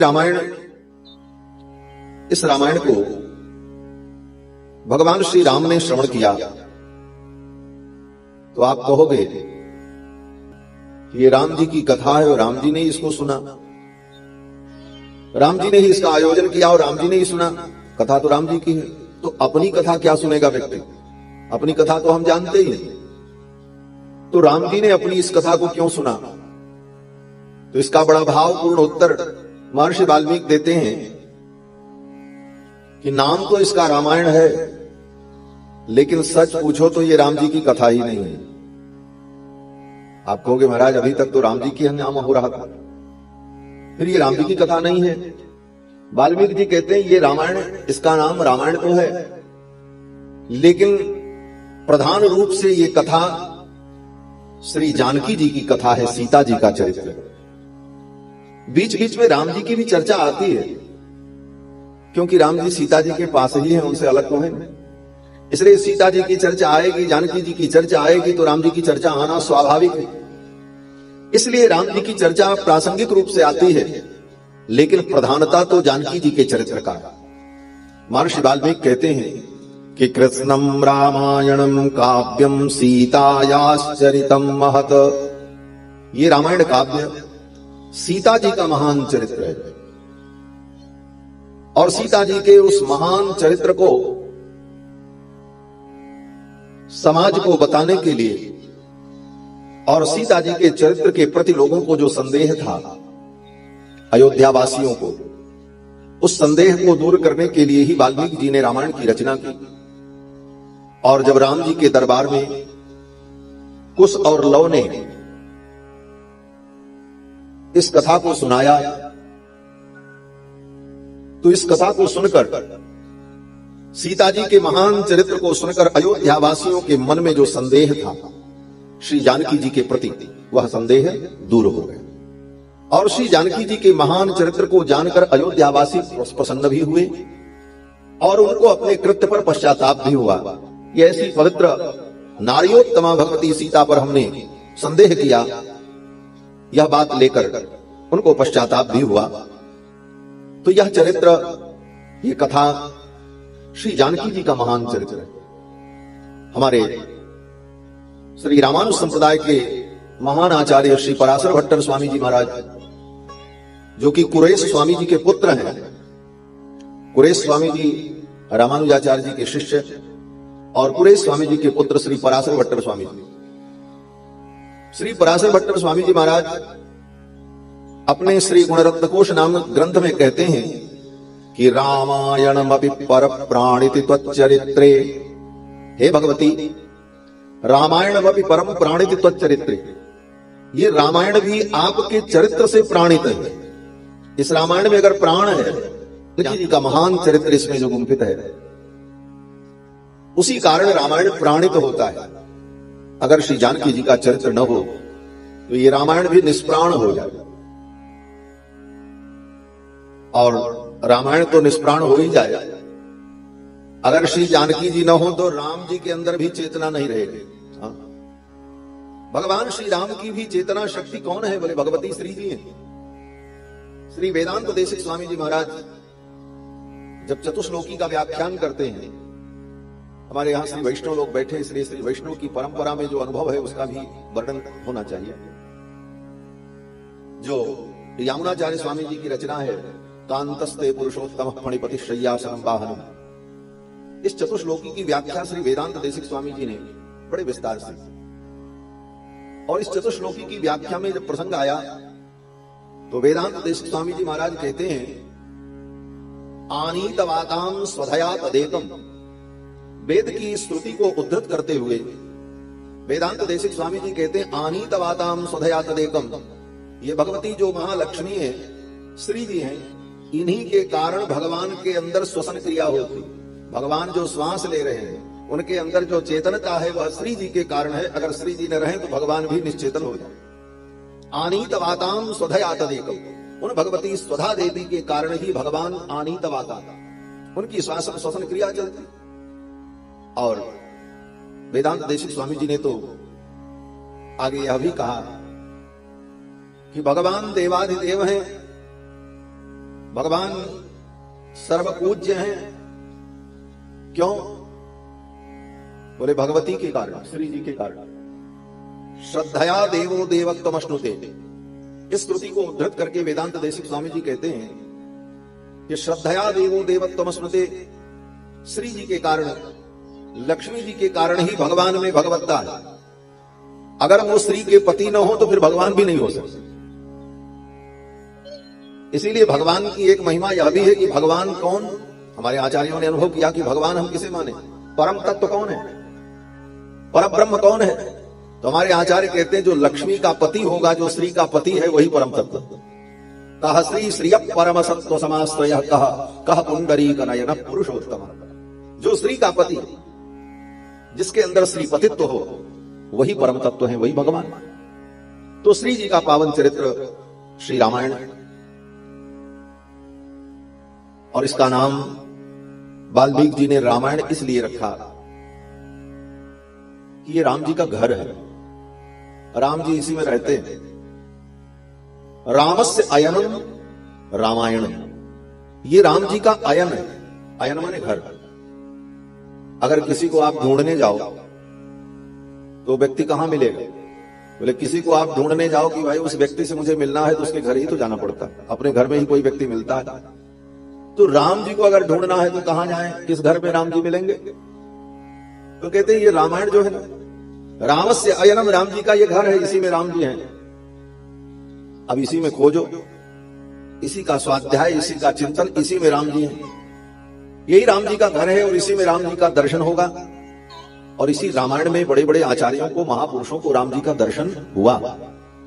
रामायण, इस रामायण को भगवान श्री राम ने श्रवण किया तो आप कहोगे ये राम जी की कथा है और राम जी ने इसको सुना, राम जी ने ही इसका आयोजन किया और राम जी ने ही सुना। कथा तो राम जी की है, तो अपनी कथा क्या सुनेगा व्यक्ति? अपनी कथा तो हम जानते ही नहीं। तो राम जी ने अपनी इस कथा को क्यों सुना? तो इसका बड़ा भावपूर्ण उत्तर महर्षि वाल्मीकि देते हैं कि नाम तो इसका रामायण है, लेकिन सच पूछो तो ये राम जी की कथा ही नहीं है। आप कहोगे महाराज अभी तक तो राम जी की नाम हो रहा था, फिर ये राम जी की कथा नहीं है। वाल्मीकि जी कहते हैं ये रामायण, इसका नाम रामायण तो है, लेकिन प्रधान रूप से ये कथा श्री जानकी जी की कथा है, सीता जी का चरित्र। बीच बीच में राम जी की भी चर्चा आती है, क्योंकि राम जी सीता जी के पास ही हैं, उनसे अलग तो है। इसलिए सीता जी की चर्चा आएगी, जानकी जी की चर्चा आएगी, तो राम जी की चर्चा आना स्वाभाविक है। इसलिए राम जी की चर्चा प्रासंगिक रूप से आती है, लेकिन प्रधानता तो जानकी जी के चरित्र का। महर्षि वाल्मीकि कहते हैं कि कृष्णम रामायणम काव्यम सीतायाश्चरितम महत। ये रामायण काव्य सीता जी का महान चरित्र है, और सीता जी के उस महान चरित्र को समाज को बताने के लिए और सीता जी के चरित्र के प्रति लोगों को जो संदेह था, अयोध्या वासियों को, उस संदेह को दूर करने के लिए ही वाल्मीकि जी ने रामायण की रचना की। और जब राम जी के दरबार में कुश और लव ने इस कथा को सुनाया, तो इस कथा को सुनकर, सीता जी के महान चरित्र को सुनकर अयोध्या वासियों के मन में जो संदेह था श्री जानकी जी के प्रति, वह संदेह दूर हो गया। और श्री जानकी जी के महान चरित्र को जानकर अयोध्यावासी प्रसन्न भी हुए और उनको अपने कृत्य पर पश्चाताप भी हुआ। ये ऐसी पवित्र नारियोत्तमा भगवती सीता पर हमने संदेह किया, यह बात लेकर उनको पश्चाताप भी हुआ। तो यह चरित्र, ये कथा श्री जानकी जी का महान चरित्र है। हमारे श्री रामानुज संप्रदाय के महान आचार्य श्री पराशर भट्टर स्वामी जी महाराज, जो कि कुरेश स्वामी जी के पुत्र हैं, कुरेश स्वामी जी रामानुजाचार्य जी के शिष्य और कुरेश स्वामी जी के पुत्र श्री पराशर भट्टर स्वामी जी। श्री पराशर भट्टर स्वामी जी महाराज अपने श्री गुणरत्न कोश नामक ग्रंथ में कहते हैं कि रामायणमपि पर प्राणिति त्वच्चरित्रे। हे भगवती, रामायणमपि परम प्राणिति त्वच्चरित्रे, ये रामायण भी आपके चरित्र से प्राणित है। इस रामायण में अगर प्राण है, जानकी जी का महान चरित्र इसमें जो गुंफित है, उसी कारण रामायण प्राणित होता है। अगर श्री जानकी जी का चरित्र न हो तो ये रामायण भी निष्प्राण हो जाए, और रामायण तो निष्प्राण हो ही जाए। अगर श्री जानकी जी न हो तो राम जी के अंदर भी चेतना नहीं रहेगी। हाँ? भगवान श्री राम की भी चेतना शक्ति कौन है? बोले भगवती श्री जी हैं। श्री वेदांत देशिक स्वामी जी महाराज जब चतुश्लोकी का व्याख्यान करते हैं, हमारे यहां श्री वैष्णव लोग बैठे, इसलिए श्री वैष्णव की परंपरा में जो अनुभव है उसका भी वर्णन होना चाहिए। जो यामुनाचार्य स्वामी जी की रचना है, कांतस्ते पुरुषोत्तम फणिपति शय्यासनं वाहनम्, इस चतुश्लोकी की व्याख्या श्री वेदांत देशिक स्वामी जी ने बड़े विस्तार से। और इस चतुश्लोकी की व्याख्या में जब प्रसंग आया तो वेदांत देशिक स्वामी जी महाराज कहते हैं, आनीतवातां स्वधया तदेकम्, वेद की श्रुति को उद्धृत करते हुए वेदांत देशिक स्वामी जी कहते हैं, आनीतवातां स्वधया तदेकम्, ये भगवती जो महालक्ष्मी है, श्री जी हैं, इन्हीं के कारण भगवान के अंदर श्वसन क्रिया होती। भगवान जो श्वास ले रहे हैं, उनके अंदर जो चेतनता है वह श्री जी के कारण है। अगर श्री जी न रहे तो भगवान भी निश्चेतन हो जाए। आनीतवातां स्वधया तदेकम्, उन भगवती स्वधा देवी के कारण ही भगवान आनीतवाता, उनकी श्वसन क्रिया चलती। और वेदांत देशिक स्वामी जी ने तो आगे यह भी कहा कि भगवान देवाधिदेव हैं, भगवान सर्वपूज्य हैं। क्यों? बोले भगवती के कारण, श्री जी के कारण। श्रद्धया देवो देवत्वमश्नुते। इस स्तुति को उद्धृत करके वेदांत देशिक स्वामी जी कहते हैं कि श्रद्धया देवो देवत्वमश्नुते, श्री जी के कारण, लक्ष्मी जी के कारण ही भगवान में भगवत्ता है। अगर वो श्री के पति न हो तो फिर भगवान भी नहीं हो सकते। इसीलिए भगवान की एक महिमा यह भी है कि भगवान कौन, हमारे आचार्यों ने अनुभव किया कि भगवान हम किसे माने, परम तत्व कौन है, परम ब्रह्म कौन है। तो हमारे आचार्य कहते हैं जो लक्ष्मी का पति होगा, जो श्री का पति है, वही परम तत्व। कह श्री श्रिय परम सत्व समाश्रय कह पुंडरीक नयन पुरुषोत्तम। जो श्री का पति, जिसके अंदर श्रीपतित्व हो, वही परम तत्व है, वही भगवान। तो श्री जी का पावन चरित्र श्री रामायण, और इसका नाम वाल्मीकि जी ने रामायण इसलिए रखा कि ये राम जी का घर है, राम जी इसी में रहते हैं। रामस्य अयनम रामायण, ये राम जी का अयन है। अयन माने घर। अगर किसी को आप ढूंढने जाओ तो व्यक्ति कहां मिलेगा? बोले किसी को आप ढूंढने जाओ कि भाई उस व्यक्ति से मुझे मिलना है तो उसके घर ही तो जाना पड़ता है, अपने घर में ही कोई व्यक्ति मिलता है। तो राम जी को अगर ढूंढना है तो कहां जाएं, किस घर में राम जी मिलेंगे? तो कहते हैं ये रामायण जो है ना, रामस्य अयनम, राम जी का ये घर है, इसी में राम जी हैं। अब इसी में खोजो, इसी का स्वाध्याय, इसी का चिंतन, इसी में राम जी हैं। यही राम जी का घर है और इसी में राम जी का दर्शन होगा। और इसी रामायण में बड़े बड़े आचार्यों को, महापुरुषों को राम जी का दर्शन हुआ।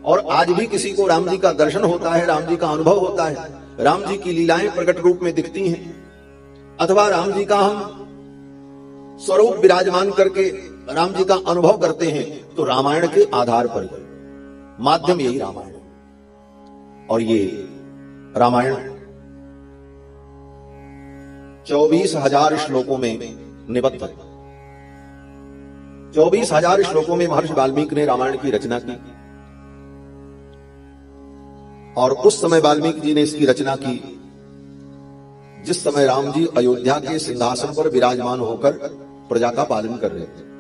और आज भी किसी को राम जी का दर्शन होता है, राम जी का अनुभव होता है, राम जी की लीलाएं प्रकट रूप में दिखती हैं, अथवा राम जी का हम स्वरूप विराजमान करके राम जी का अनुभव करते हैं, तो रामायण के आधार पर माध्यम यही रामायण है। और ये रामायण 24,000 श्लोकों में निबद्ध है। 24,000 श्लोकों में महर्षि वाल्मीकि ने रामायण की रचना की। और उस समय वाल्मीकि जी ने इसकी रचना की जिस समय राम जी अयोध्या के सिंहासन पर विराजमान होकर प्रजा का पालन कर रहे थे।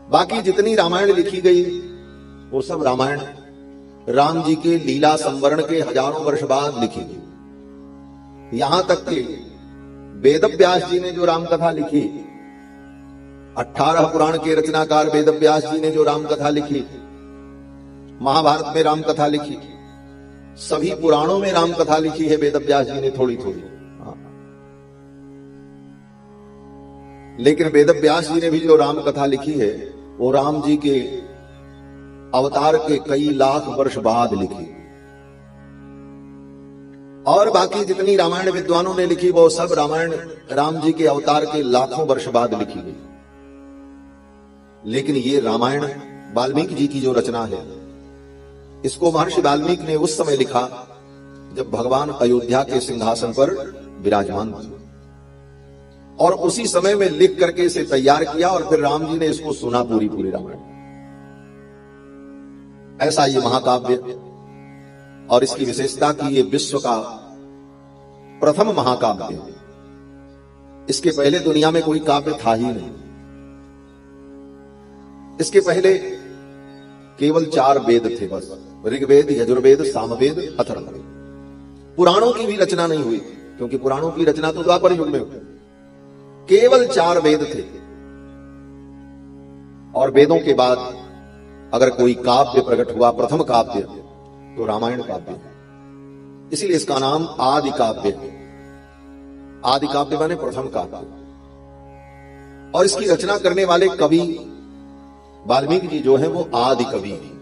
बाकी जितनी रामायण लिखी गई वो सब रामायण राम जी के लीला संवरण के हजारों वर्ष बाद लिखी गई। यहां तक कि वेदव्यास जी ने जो रामकथा लिखी, 18 पुराण के रचनाकार वेदव्यास जी ने जो रामकथा लिखी, महाभारत में रामकथा लिखी, सभी पुराणों में रामकथा लिखी है वेदव्यास जी ने थोड़ी थोड़ी। लेकिन वेदव्यास जी ने भी जो रामकथा लिखी है वो राम जी के अवतार के कई लाख वर्ष बाद लिखी। और बाकी जितनी रामायण विद्वानों ने लिखी वो सब रामायण राम जी के अवतार के लाखों वर्ष बाद लिखी गई। लेकिन ये रामायण वाल्मीकि जी की जो रचना है, इसको महर्षि वाल्मीकि ने उस समय लिखा जब भगवान अयोध्या के सिंहासन पर विराजमान थे। और उसी समय में लिख करके इसे तैयार किया और फिर राम जी ने इसको सुना पूरी रामायण। ऐसा ये महाकाव्य, और इसकी विशेषता कि ये विश्व का प्रथम महाकाव्य है। इसके पहले दुनिया में कोई काव्य था ही नहीं। इसके पहले केवल 4 वेद थे बस, ऋग्वेद, यजुर्वेद, सामवेद, अथर्ववेद। पुराणों की भी रचना नहीं हुई क्योंकि पुराणों की रचना तो द्वापर युग में हुई। केवल 4 वेद थे। और वेदों के बाद अगर कोई काव्य प्रकट हुआ, प्रथम काव्य, तो रामायण काव्य है। इसीलिए इसका नाम आदि काव्य है। आदि काव्य माने प्रथम काव्य। और इसकी रचना करने वाले कवि वाल्मीकि जी जो है वो आदि कवि हैं।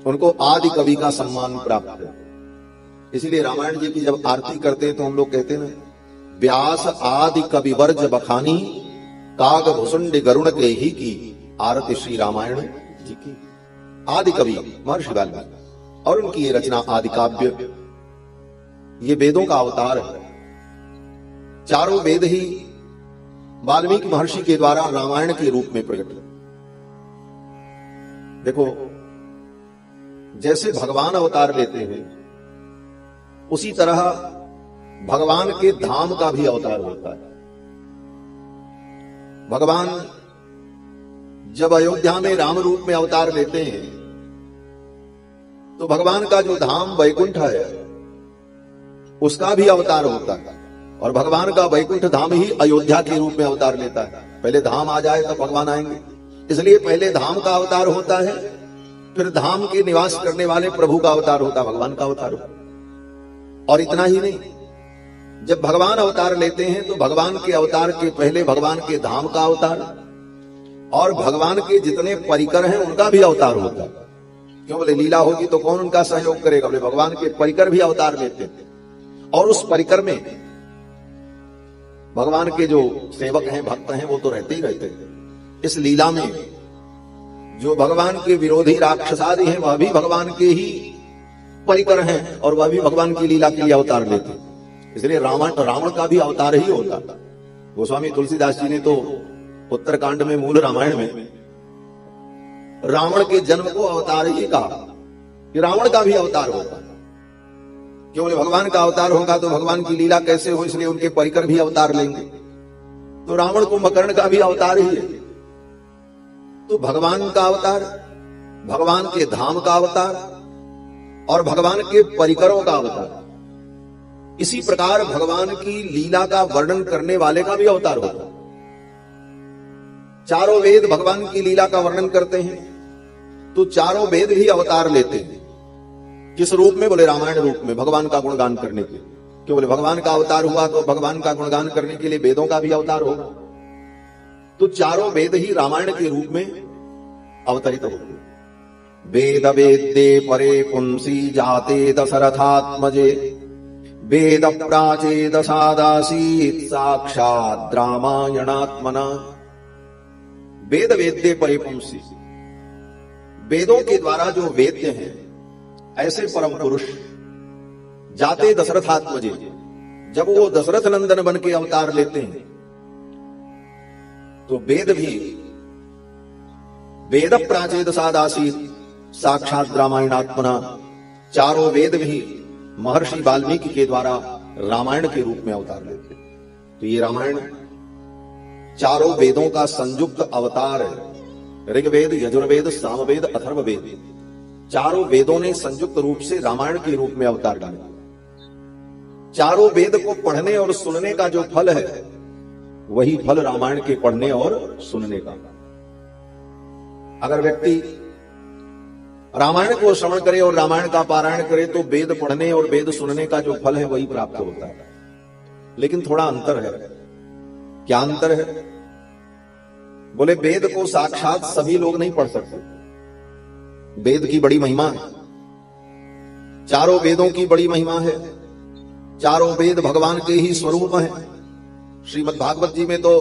उनको आदि कवि का सम्मान प्राप्त है। इसीलिए रामायण जी की जब आरती करते हैं तो हम लोग कहते हैं ना, व्यास आदि कवि वर्ज बखानी काग भुसुंड गरुण के ही की आरती श्री रामायण जी की। आदि कवि महर्षि वाल्मीकि, और उनकी ये रचना आदि काव्य, ये वेदों का अवतार है। चारों वेद ही वाल्मीकि महर्षि के द्वारा रामायण के रूप में प्रकट हुए। देखो, जैसे भगवान अवतार लेते हैं उसी तरह भगवान के धाम का भी अवतार होता है। भगवान जब अयोध्या में राम रूप में अवतार लेते हैं तो भगवान का जो धाम वैकुंठ है उसका भी अवतार होता है, और भगवान का वैकुंठ धाम ही अयोध्या के रूप में अवतार लेता है। पहले धाम आ जाए तब भगवान आएंगे, इसलिए पहले धाम का अवतार होता है, फिर धाम के निवास करने वाले प्रभु का अवतार होता है, भगवान का अवतार होता है। और इतना ही नहीं, जब भगवान अवतार लेते हैं तो भगवान के अवतार के पहले भगवान के धाम का अवतार और भगवान के जितने परिकर हैं उनका भी अवतार होता है। क्यों बोले लीला होगी तो कौन उनका सहयोग करेगा? बोले भगवान के परिकर भी अवतार लेते हैं, और उस परिकर में भगवान के जो सेवक हैं, भक्त हैं, वो तो रहते ही रहते हैं। इस लीला में जो भगवान के विरोधी राक्षसादि हैं वह भी भगवान के ही परिकर हैं, और वह भी भगवान की लीला के लिए अवतार लेते हैं। इसलिए रावण का भी अवतार ही होता। गोस्वामी तुलसीदास जी ने तो उत्तरकांड में, मूल रामायण में, रावण के जन्म को अवतार ही कहा कि रावण का भी अवतार होता है। क्यों बोले भगवान का अवतार होगा तो भगवान की लीला कैसे हो, इसलिए उनके परिकर भी अवतार लेंगे। तो रावण कुंभकर्ण का भी अवतार ही है। तो भगवान का अवतार, भगवान के धाम का अवतार और भगवान के परिकरों का अवतार, इसी प्रकार भगवान की लीला का वर्णन करने वाले का भी अवतार होता है। चारों वेद भगवान की लीला का वर्णन करते हैं तो चारों वेद भी अवतार लेते हैं। किस रूप में? बोले रामायण रूप में, भगवान का गुणगान करने के लिए। क्यों बोले भगवान का अवतार हुआ तो भगवान का गुणगान करने के लिए वेदों का भी अवतार होगा। तो चारों वेद ही रामायण के रूप में अवतरित होंगे। वेद वेद्ये परे पुंसी जाते दशरथात्मजे वेद प्राचेद सादासीत साक्षात् रामायणात्मना। वेद वेद्ये परे पुंसी, वेदों के द्वारा जो वेद्य हैं ऐसे परम पुरुष जाते दशरथात्मजे, जब वो दशरथ नंदन बन के अवतार लेते हैं तो वेद भी वेद प्राचेद सादासीत साक्षात् रामायणात्मना, चारों वेद भी महर्षि वाल्मीकि के द्वारा रामायण के रूप में अवतार लेते हैं। तो ये रामायण चारों वेदों का संयुक्त अवतार है। ऋग्वेद, यजुर्वेद, सामवेद, अथर्ववेद, चारों वेदों ने संयुक्त रूप से रामायण के रूप में अवतार डाला। चारों वेद को पढ़ने और सुनने का जो फल है वही फल रामायण के पढ़ने और सुनने का। अगर व्यक्ति रामायण को श्रवण करे और रामायण का पारायण करे तो वेद पढ़ने और वेद सुनने का जो फल है वही प्राप्त होता है। लेकिन थोड़ा अंतर है। क्या अंतर है? बोले वेद को साक्षात सभी लोग नहीं पढ़ सकते। वेद की बड़ी महिमा है, चारों वेदों की बड़ी महिमा है। चारों वेद भगवान के ही स्वरूप हैं। श्रीमद् भागवत जी में तो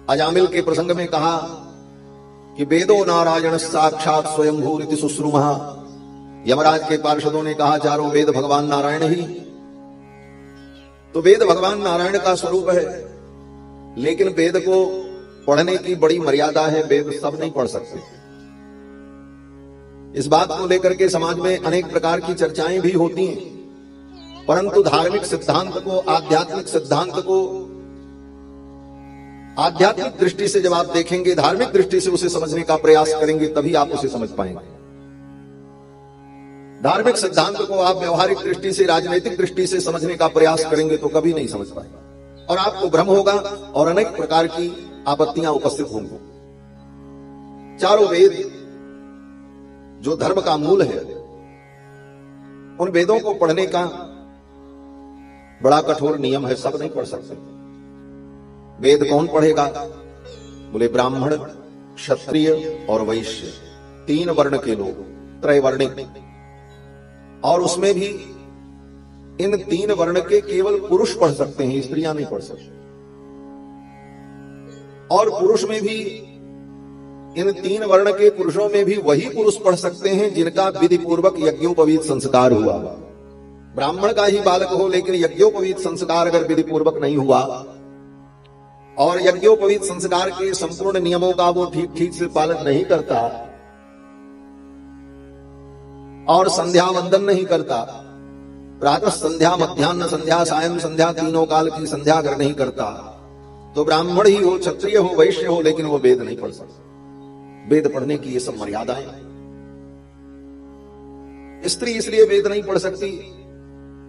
अजामिल के प्रसंग में कहा कि वेदो नारायण साक्षात स्वयंभूरिति सुश्रुमः। यमराज के पार्षदों ने कहा चारों वेद भगवान नारायण ही। तो वेद भगवान नारायण का स्वरूप है, लेकिन वेद को पढ़ने की बड़ी मर्यादा है। वेद सब नहीं पढ़ सकते। इस बात को लेकर के समाज में अनेक प्रकार की चर्चाएं भी होती हैं, परंतु धार्मिक सिद्धांत को, आध्यात्मिक सिद्धांत को आध्यात्मिक दृष्टि से जब आप देखेंगे, धार्मिक दृष्टि से उसे समझने का प्रयास करेंगे, तभी आप उसे समझ पाएंगे। धार्मिक सिद्धांत को आप व्यवहारिक दृष्टि से, राजनीतिक दृष्टि से समझने का प्रयास करेंगे तो कभी नहीं समझ पाएंगे और आपको भ्रम होगा और अनेक प्रकार की आपत्तियां उपस्थित होंगी। चारों वेद जो धर्म का मूल है, उन वेदों को पढ़ने का बड़ा कठोर नियम है। सब नहीं पढ़ सकते। वेद कौन पढ़ेगा? बोले ब्राह्मण, क्षत्रिय और वैश्य, तीन वर्ण के लोग, त्रैवर्णिक। और उसमें भी इन तीन वर्ण के केवल पुरुष पढ़ सकते हैं, स्त्रियां नहीं पढ़ सकती। और पुरुष में भी, इन तीन वर्ण के पुरुषों में भी वही पुरुष पढ़ सकते हैं जिनका विधि पूर्वक यज्ञोपवीत संस्कार हुआ। ब्राह्मण का ही बालक हो, लेकिन यज्ञोपवीत संस्कार अगर विधि पूर्वक नहीं हुआ और यज्ञोपवीत संस्कार के संपूर्ण नियमों का वो ठीक ठीक से पालन नहीं करता और संध्या वंदन नहीं करता प्रातः संध्या, मध्याह्न संध्या, सायं संध्या, तीनों काल की संध्या अगर नहीं करता तो ब्राह्मण ही हो, क्षत्रिय हो, वैश्य हो, लेकिन वो वेद नहीं पढ़ सकता। वेद पढ़ने की ये सब मर्यादाएं। स्त्री इसलिए वेद नहीं पढ़ सकती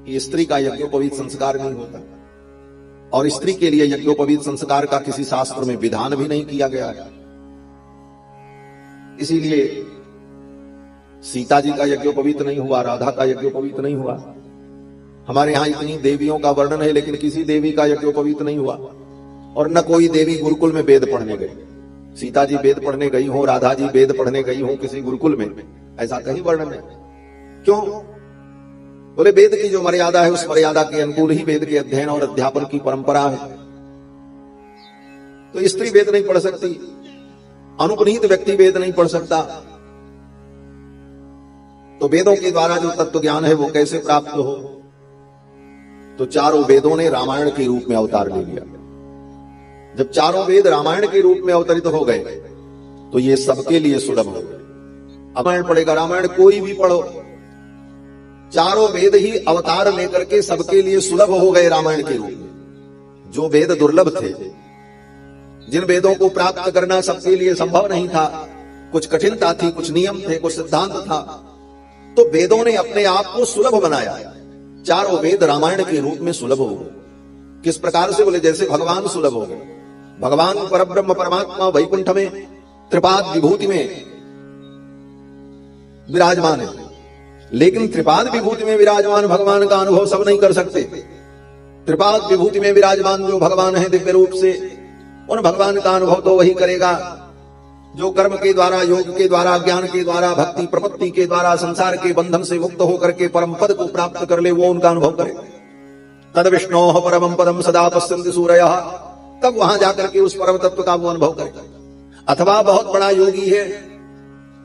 कि स्त्री का यज्ञोपवीत संस्कार नहीं होता, और स्त्री के लिए यज्ञोपवीत संस्कार का किसी शास्त्र में विधान भी नहीं किया गया है। इसीलिए सीता जी का यज्ञोपवीत नहीं हुआ, राधा का यज्ञोपवीत नहीं हुआ। हमारे यहां इतनी देवियों का वर्णन है, लेकिन किसी देवी का यज्ञोपवीत नहीं हुआ, और न कोई देवी गुरुकुल में वेद पढ़ने गई। सीता जी वेद पढ़ने गई हो, राधा जी वेद पढ़ने गई हो किसी गुरुकुल में, ऐसा कहीं वर्णन है। क्यों? बोले वेद की जो मर्यादा है, उस मर्यादा के अनुकूल ही वेद के अध्ययन और अध्यापन की परंपरा है। तो स्त्री वेद नहीं पढ़ सकती, अनुपनीत व्यक्ति वेद नहीं पढ़ सकता। तो वेदों के द्वारा जो तत्व ज्ञान है वो कैसे प्राप्त हो? तो चारों वेदों ने रामायण के रूप में अवतार ले लिया। जब चारों वेद रामायण के रूप में अवतरित हो गए तो ये सबके लिए सुलभ हो गए। रामायण पढ़ेगा, रामायण कोई भी पढ़ो, चारों वेद ही अवतार लेकर के सबके लिए सुलभ हो गए रामायण के रूप में। जो वेद दुर्लभ थे, जिन वेदों को प्राप्त करना सबके लिए संभव नहीं था, कुछ कठिनता थी, कुछ नियम थे, कुछ सिद्धांत था, तो वेदों ने अपने आप को सुलभ बनाया। चारों वेद रामायण के रूप में सुलभ हो गए। किस प्रकार से? बोले जैसे भगवान सुलभ हो गए। भगवान परब्रह्म परमात्मा वैकुंठ में त्रिपाद विभूति में विराजमान है, लेकिन त्रिपाद विभूति में विराजमान भगवान का अनुभव सब नहीं कर सकते। त्रिपाद विभूति में विराजमान जो भगवान है दिव्य रूप से, उन भगवान का अनुभव तो वही करेगा जो कर्म के द्वारा, योग के द्वारा, ज्ञान के द्वारा, भक्ति प्रपत्ति के द्वारा संसार के बंधन से मुक्त होकर के परम पद को प्राप्त कर ले, वो उनका अनुभव करे। तद विष्णोः परमं पदम सदा पश्यन्ति सूरयः, तब वहां जाकर के उस परम तत्व का वो अनुभव करे। अथवा बहुत बड़ा योगी है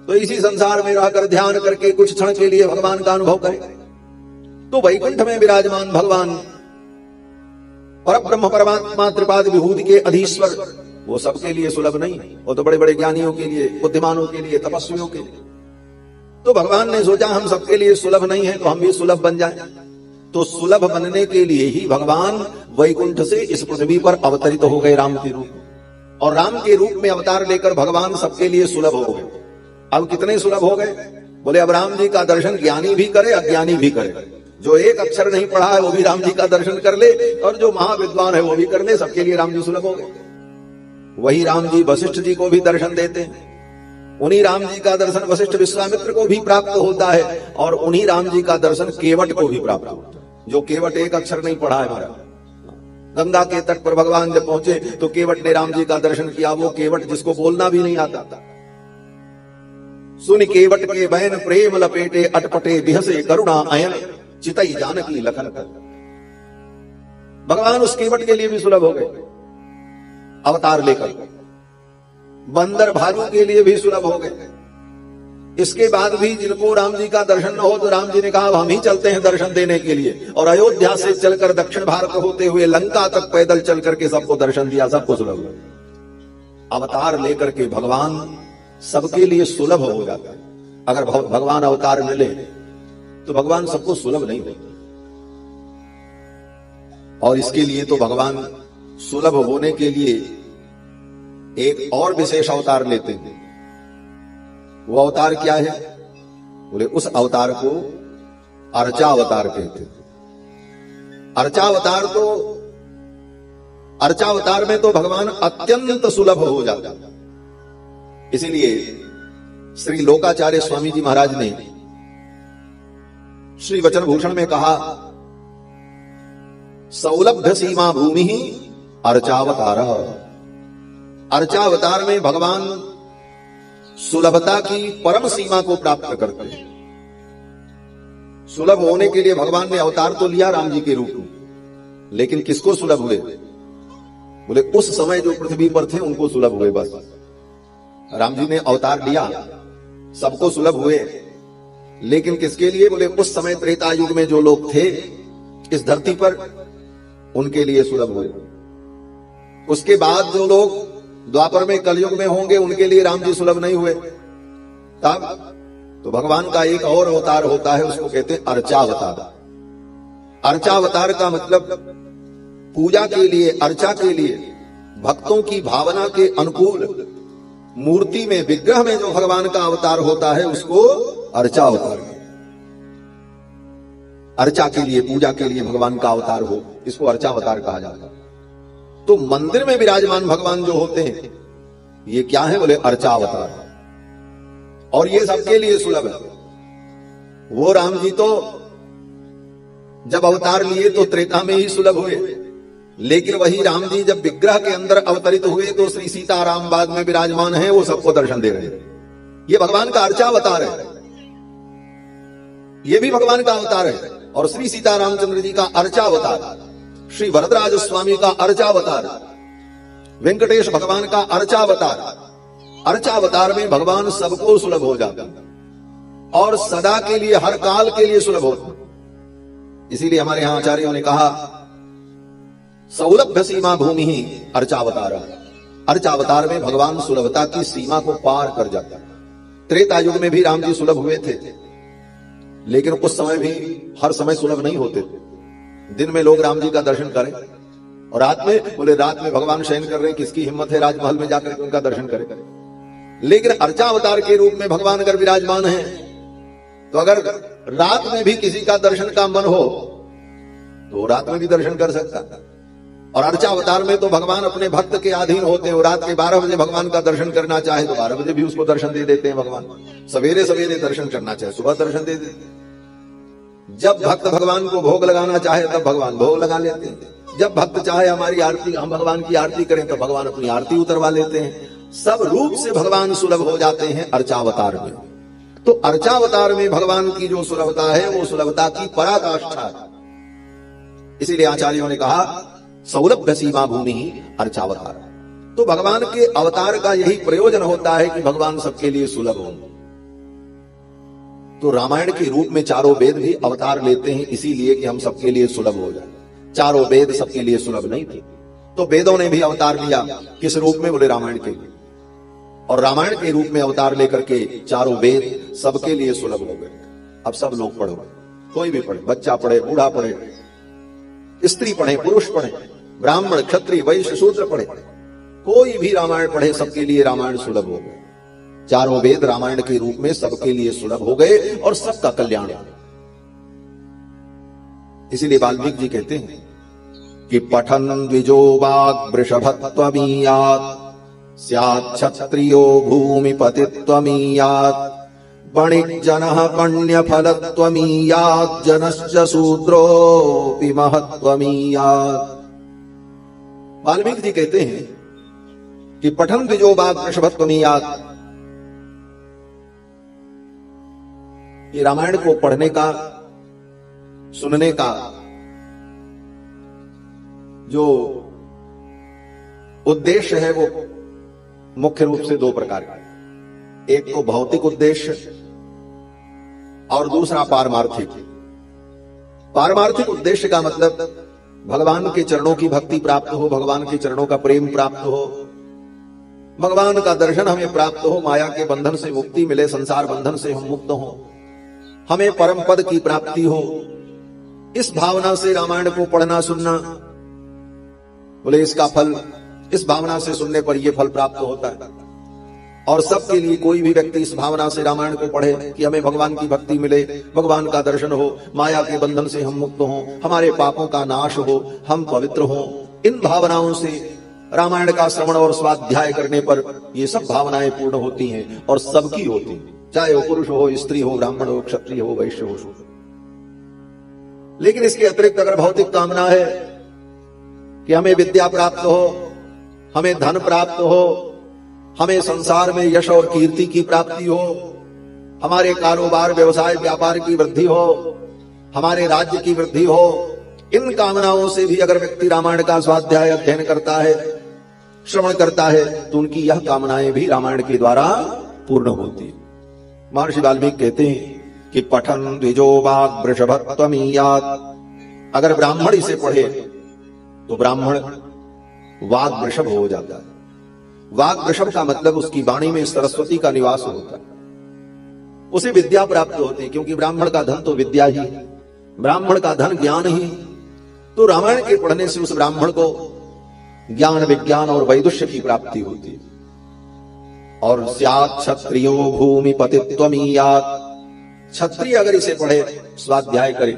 तो इसी संसार में रहकर ध्यान करके कुछ क्षण के लिए भगवान का अनुभव करे। तो वैकुंठ में विराजमान भगवान परब्रह्म परमात्मा त्रिपाद विभूति के अधीश्वर, वो सबके लिए सुलभ नहीं, वो तो बड़े बड़े ज्ञानियों के लिए, बुद्धिमानों के लिए, तपस्वियों के लिए। तो भगवान ने सोचा हम सबके लिए सुलभ नहीं है, तो हम भी सुलभ बन जाएं। तो सुलभ बनने के लिए ही भगवान वैकुंठ से इस पृथ्वी पर अवतरित हो गए राम के रूप में, और राम के रूप में अवतार लेकर भगवान सबके लिए सुलभ हो गए। अब कितने सुलभ हो गए? बोले अब राम जी का दर्शन ज्ञानी भी करे, अज्ञानी भी करे। जो एक अक्षर नहीं पढ़ा है वो भी राम जी का दर्शन कर ले, और जो महाविद्वान है वो भी कर ले, सबके लिए राम जी सुलभ हो गए। वही राम जी वशिष्ठ जी को भी दर्शन देते हैं, उन्हीं राम जी का दर्शन वशिष्ठ विश्वामित्र को भी प्राप्त होता है, और उन्हीं राम जी का दर्शन केवट को भी प्राप्त होता है, जो केवट एक अक्षर नहीं पढ़ा है। हमारा गंगा के तट पर भगवान जब पहुंचे तो केवट ने राम जी का दर्शन किया। वो केवट जिसको बोलना भी नहीं आता था। सुन केवट के बहन प्रेम लपेटे, अटपटे बिहसे करुणा अयन, चितई जानकी लखन कर। भगवान उस केवट के लिए भी सुलभ हो गए अवतार लेकर। बंदर भालू के लिए भी सुलभ हो गए। इसके बाद भी जिनको राम जी का दर्शन न हो तो राम जी ने कहा हम ही चलते हैं दर्शन देने के लिए, और अयोध्या से चलकर दक्षिण भारत होते हुए लंका तक पैदल चल करके सबको दर्शन दिया, सबको सुलभ हो। अवतार लेकर के भगवान सबके लिए सुलभ हो जाता है। अगर भगवान अवतार न ले तो भगवान सबको सुलभ नहीं देते, और इसके लिए तो भगवान सुलभ होने के लिए एक और विशेष अवतार लेते हैं। वो अवतार क्या है? बोले उस अवतार को अर्चा अवतार कहते हैं। अर्चा अवतार में तो भगवान अत्यंत सुलभ हो जाता है। इसीलिए श्री लोकाचार्य स्वामी जी महाराज ने श्री वचन भूषण में कहा, सौलभ्य सीमा भूमि ही अर्चावतार। अर्चावतार में भगवान सुलभता की परम सीमा को प्राप्त करते हैं। सुलभ होने के लिए भगवान ने अवतार तो लिया राम जी के रूप में, लेकिन किसको सुलभ हुए? बोले उस समय जो पृथ्वी पर थे उनको सुलभ हुए। बस राम जी ने अवतार लिया, सबको सुलभ हुए, लेकिन किसके लिए? बोले उस समय त्रेता युग में जो लोग थे इस धरती पर, उनके लिए सुलभ हुए। उसके बाद जो लोग द्वापर में कलयुग में होंगे उनके लिए राम जी सुलभ नहीं हुए। तब तो भगवान का एक और अवतार होता है, उसको कहते हैं अर्चावतार। अर्चावतार का मतलब पूजा के लिए, अर्चा के लिए, भक्तों की भावना के अनुकूल मूर्ति में, विग्रह में जो भगवान का अवतार होता है उसको अर्चा अवतार, अर्चा के लिए, पूजा के लिए भगवान का अवतार हो, इसको अर्चा अवतार कहा जाता है। तो मंदिर में विराजमान भगवान जो होते हैं ये क्या है? बोले अर्चा अवतार। और ये सबके लिए सुलभ है। वो राम जी तो जब अवतार लिए तो त्रेता में ही सुलभ हुए, लेकिन वही राम जी जब विग्रह के अंदर अवतरित हुए तो श्री सीताराम बाद में विराजमान हैं, वो सबको दर्शन दे रहे हैं। ये भगवान का अर्चा अवतार है, ये भी भगवान का अवतार है। और श्री सीतारामचंद्र जी का अर्चा अवतार, श्री वरदराज स्वामी का अर्चा अवतार, वेंकटेश भगवान का अर्चा अवतार। अर्चा अवतार में भगवान सबको सुलभ हो जाता है और सदा के लिए, हर काल के लिए सुलभ होता है। इसीलिए हमारे यहां आचार्यों ने कहा सौलभ्य सीमा भूमि ही अर्चावतार। अर्चावतार में भगवान सुलभता की सीमा को पार कर जाता है। त्रेता युग में भी राम जी सुलभ हुए थे, लेकिन उस समय भी हर समय सुलभ नहीं होते थे। दिन में लोग राम जी का दर्शन करें और रात में, बोले रात में भगवान शयन कर रहे हैं, किसकी हिम्मत है राजमहल में जाकर उनका दर्शन करें। लेकिन अर्चावतार के रूप में भगवान अगर विराजमान है तो अगर रात में भी किसी का दर्शन का मन हो तो रात में भी दर्शन कर सकता है। और अर्चावतार में तो भगवान अपने भक्त के अधीन होते हैं। रात के 12 बजे भगवान का दर्शन करना चाहे तो 12 बजे भी उसको दर्शन दे देते हैं भगवान। सवेरे सवेरे दर्शन करना चाहे सुबह दर्शन दे देते हैं। जब भक्त भगवान को भोग लगाना चाहे तब भगवान भोग लगा लेते हैं। जब भक्त चाहे हमारी आरती, हम भगवान की आरती करें तो भगवान अपनी आरती उतरवा लेते हैं। सब रूप से भगवान सुलभ हो जाते हैं अर्चावतार में। तो अर्चावतार में भगवान की जो सुलभता है वो सुलभता की पराकाष्ठा है। इसीलिए आचार्यों ने कहा सौलभ्य सीमा भूमि ही अर्चावतार। तो भगवान के अवतार का यही प्रयोजन होता है कि भगवान सबके लिए सुलभ हो। तो रामायण के रूप में चारों वेद भी अवतार लेते हैं इसीलिए कि हम सबके लिए सुलभ हो जाए। चारों वेद सबके लिए सुलभ नहीं थे, तो वेदों ने भी अवतार लिया। किस रूप में? बोले रामायण के। और रामायण के रूप में अवतार लेकर के चारों वेद सबके लिए सुलभ हो गए। अब सब लोग पढ़ो, कोई भी पढ़े, बच्चा पढ़े, बूढ़ा पढ़े, स्त्री पढ़े, पुरुष पढ़े, ब्राह्मण, क्षत्रिय, वैश्य, शूद्र पढ़े, कोई भी रामायण पढ़े, सबके लिए रामायण सुलभ हो गए। चारों वेद रामायण के रूप में सबके लिए सुलभ हो गए और सबका कल्याण। इसीलिए वाल्मीकि जी कहते हैं कि पठन द्विजो वाग वृषभत्वमीयात् स्यात् क्षत्रियो भूमिपतित्वमीयात् वणिज्जनः पण्यफलत्वमीयात् जनश्च शूद्रोऽपि महत्वमीयात्। वाल्मीकि जी कहते हैं कि पठन द्विजो वाग वृषभत्वमीयात्, ये रामायण को पढ़ने का, सुनने का जो उद्देश्य है वो मुख्य रूप से दो प्रकार का। एक तो भौतिक उद्देश्य और दूसरा पारमार्थिक। पारमार्थिक उद्देश्य का मतलब भगवान के चरणों की भक्ति प्राप्त हो, भगवान के चरणों का प्रेम प्राप्त हो, भगवान का दर्शन हमें प्राप्त हो, माया के बंधन से मुक्ति मिले, संसार बंधन से हम मुक्त हो, हमें परम पद की प्राप्ति हो। इस भावना से रामायण को पढ़ना सुनना, बोले इसका फल, इस भावना से सुनने पर यह फल प्राप्त होता है। और सबके लिए, कोई भी व्यक्ति इस भावना से रामायण को पढ़े कि हमें भगवान की भक्ति मिले, भगवान का दर्शन हो, माया के बंधन से हम मुक्त हो, हमारे पापों का नाश हो, हम पवित्र हो, इन भावनाओं से रामायण का श्रवण और स्वाध्याय करने पर ये सब भावनाएं पूर्ण होती हैं और सबकी होती हैं, चाहे वो पुरुष हो, स्त्री हो, ब्राह्मण हो, क्षत्रिय हो, वैश्य हो, शूद्र। लेकिन इसके अतिरिक्त अगर भौतिक कामना है कि हमें विद्या प्राप्त हो, हमें धन प्राप्त हो, हमें संसार में यश और कीर्ति की प्राप्ति हो, हमारे कारोबार, व्यवसाय, व्यापार की वृद्धि हो, हमारे राज्य की वृद्धि हो, इन कामनाओं से भी अगर व्यक्ति रामायण का स्वाध्याय अध्ययन करता है, श्रवण करता है, तो उनकी यह कामनाएं भी रामायण के द्वारा पूर्ण होती है। महर्षि वाल्मीकि कहते हैं कि पठन द्विजो वाग वृषभत्वमीयात्, अगर ब्राह्मण इसे पढ़े तो ब्राह्मण वाग वृषभ हो जाता है। वाग वृषभ का मतलब उसकी वाणी में सरस्वती का निवास होता है, उसे विद्या प्राप्त होती है, क्योंकि ब्राह्मण का धन तो विद्या ही है। ब्राह्मण का धन ज्ञान ही, तो रामायण के पढ़ने से उस ब्राह्मण को ज्ञान विज्ञान और वैदुष्य की प्राप्ति होती है। और स्यात् क्षत्रियो भूमिपतित्वमीयात्, क्षत्रिय अगर इसे पढ़े स्वाध्याय करे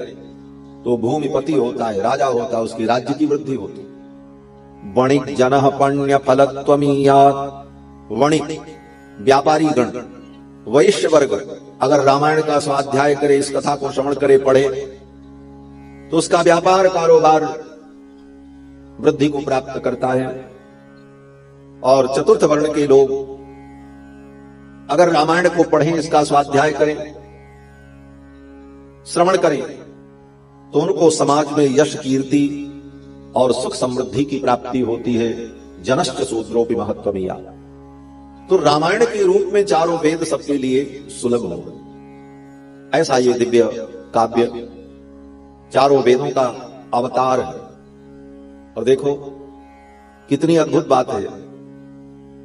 तो भूमिपति होता है, राजा होता है, उसकी राज्य की वृद्धि होती है। वणिक जनः पण्य फलत्वमीयात्, वणिक व्यापारी गण, वैश्य वर्ग अगर रामायण का स्वाध्याय करे, इस कथा को श्रवण करे, पढ़े, तो उसका व्यापार कारोबार वृद्धि को प्राप्त करता है। और चतुर्थ वर्ण के लोग अगर रामायण को पढ़ें, इसका स्वाध्याय करें, श्रवण करें, तो उनको समाज में यश कीर्ति और सुख समृद्धि की प्राप्ति होती है। जनश्च शूद्रोपि महत्वमीया, तो रामायण के रूप में चारों वेद सबके लिए सुलभ हो, ऐसा ये दिव्य काव्य चारों वेदों का अवतार है। और देखो कितनी अद्भुत बात है,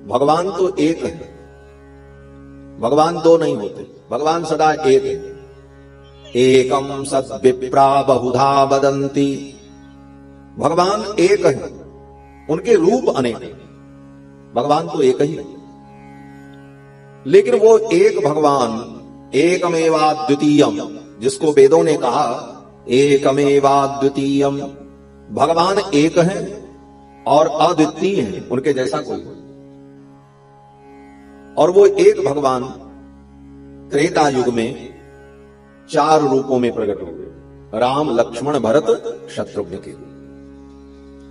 भगवान तो एक है, भगवान दो नहीं होते, भगवान सदा एक है। एकम सद्विप्रा बहुधा वदन्ति, भगवान एक है, उनके रूप अनेक हैं, भगवान तो एक ही है। लेकिन वो एक भगवान एकमेवाद्वितीयम, जिसको वेदों ने कहा एकमेवाद्वितीयम, भगवान एक है और अद्वितीय है, उनके जैसा कोई। और वो एक भगवान त्रेता युग में चार रूपों में प्रकट हुए, राम लक्ष्मण भरत शत्रुघ्न के।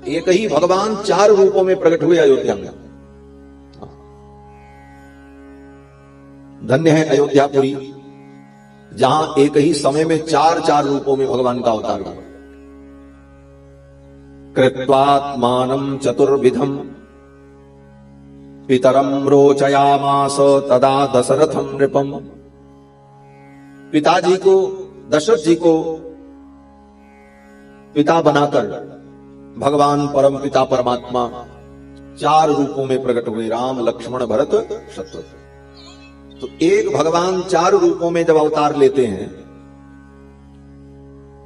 एक ही भगवान चार रूपों में प्रकट हुए अयोध्या में। धन्य है अयोध्यापुरी, जहां एक ही समय में चार चार रूपों में भगवान का अवतार हुआ। कृत्वात्मानं चतुर्विधम पितरम रोचयामास तदा दशरथम नृपम, पिताजी को, दशरथ जी को पिता बनाकर भगवान परम पिता परमात्मा चार रूपों में प्रकट हुए, राम लक्ष्मण भरत शत्रुघ्न। तो एक भगवान चार रूपों में जब अवतार लेते हैं,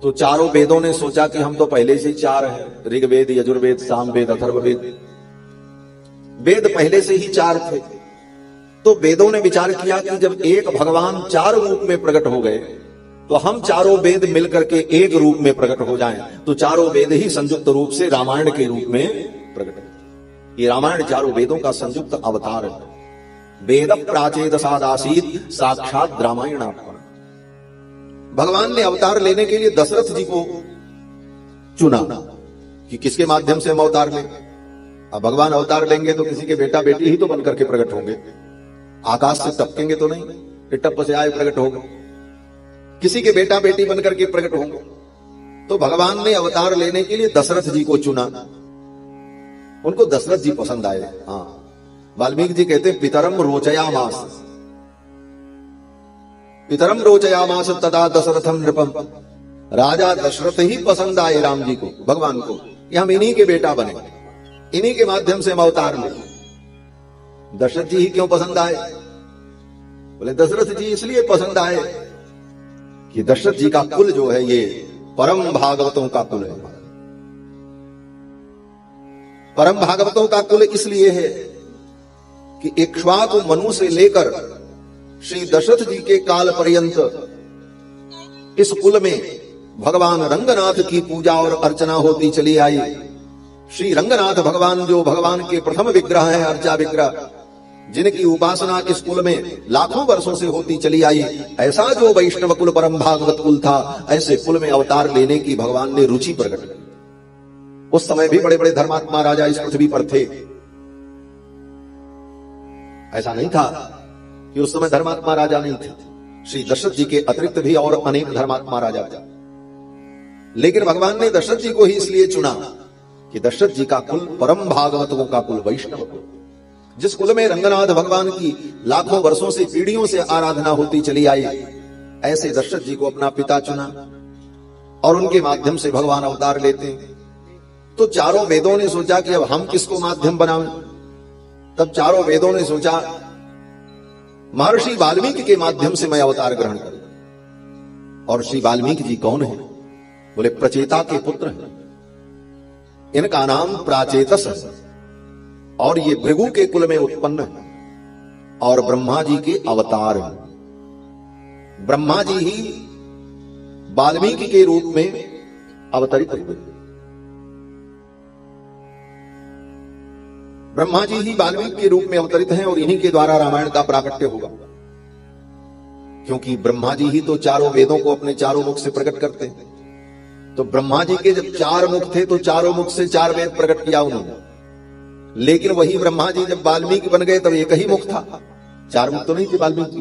तो चारों वेदों ने सोचा कि हम तो पहले से चार हैं, ऋग्वेद यजुर्वेद सामवेद अथर्ववेद, वेद पहले से ही चार थे। तो वेदों ने विचार किया कि जब एक भगवान चार रूप में प्रकट हो गए, तो हम चारों वेद मिलकर के एक रूप में प्रकट हो जाएं, तो चारों वेद ही संयुक्त रूप से रामायण के रूप में प्रकट हो। ये रामायण चारों वेदों का संयुक्त अवतार है। वेद प्राचेत सादासीत साक्षात रामायणात्मा। भगवान ने अवतार लेने के लिए दशरथ जी को चुना कि किसके माध्यम से हम अवतार लें। अब भगवान अवतार लेंगे तो किसी के बेटा बेटी ही तो बनकर के प्रकट होंगे, आकाश से टपकेंगे तो नहीं कि टप से आए प्रकट होंगे, किसी के बेटा बेटी बनकर के प्रकट होंगे। तो भगवान ने अवतार लेने के लिए दशरथ जी को चुना, उनको दशरथ जी पसंद आए। हाँ, वाल्मीकि जी कहते हैं पितरम रोचयामास, पितरम रोचयामास तदा दशरथम नृपम, राजा दशरथ ही पसंद आए राम जी को, भगवान को, कि हम इन्हीं के बेटा बने, इन्हीं के माध्यम से हम अवतार लें। दशरथ जी ही क्यों पसंद आए? बोले दशरथ जी इसलिए पसंद आए कि दशरथ जी का कुल जो है ये परम भागवतों का कुल है। परम भागवतों का कुल इसलिए है कि इक्ष्वाकु मनु से लेकर श्री दशरथ जी के काल पर्यंत इस कुल में भगवान रंगनाथ की पूजा और अर्चना होती चली आई। श्री रंगनाथ भगवान जो भगवान के प्रथम विग्रह है, अर्चा विग्रह, जिनकी उपासना इस कुल में लाखों वर्षों से होती चली आई, ऐसा जो वैष्णव कुल परम भागवत कुल था, ऐसे कुल में अवतार लेने की भगवान ने रुचि प्रकट की। उस समय भी बड़े बड़े धर्मात्मा राजा इस पृथ्वी पर थे, ऐसा नहीं था कि उस समय धर्मात्मा राजा नहीं थे। श्री दशरथ जी के अतिरिक्त भी और अनेक धर्मात्मा राजा थे, लेकिन भगवान ने दशरथ जी को ही इसलिए चुना कि दशरथ जी का कुल परम भागवतों का कुल, वैष्णव कुल, जिस कुल में रंगनाथ भगवान की लाखों वर्षों से पीढ़ियों से आराधना होती चली आई, ऐसे दशरथ जी को अपना पिता चुना और उनके माध्यम से भगवान अवतार लेते हैं। तो चारों वेदों ने सोचा कि अब हम किसको माध्यम बनाएं। तब चारों वेदों ने सोचा महर्षि वाल्मीकि के माध्यम से मैं अवतार ग्रहण करूं। और श्री वाल्मीकि जी कौन है? बोले प्रचेता के पुत्र हैं, इनका नाम प्राचेतस है और ये भृगु के कुल में उत्पन्न है और ब्रह्मा जी के अवतार हैं। ब्रह्मा जी ही वाल्मीकि के रूप में अवतरित हुए। ब्रह्मा जी ही वाल्मीकि के रूप में अवतरित हैं और इन्हीं के द्वारा रामायण का प्राकट्य होगा, क्योंकि ब्रह्मा जी ही तो चारों वेदों को अपने चारों मुख से प्रकट करते हैं। तो ब्रह्मा जी के जब चार मुख थे तो चारों मुख से चार वेद प्रकट किया उन्होंने, लेकिन वही ब्रह्मा जी जब वाल्मीकि बन गए तब एक ही मुख था, चार मुख तो नहीं थे वाल्मीकि।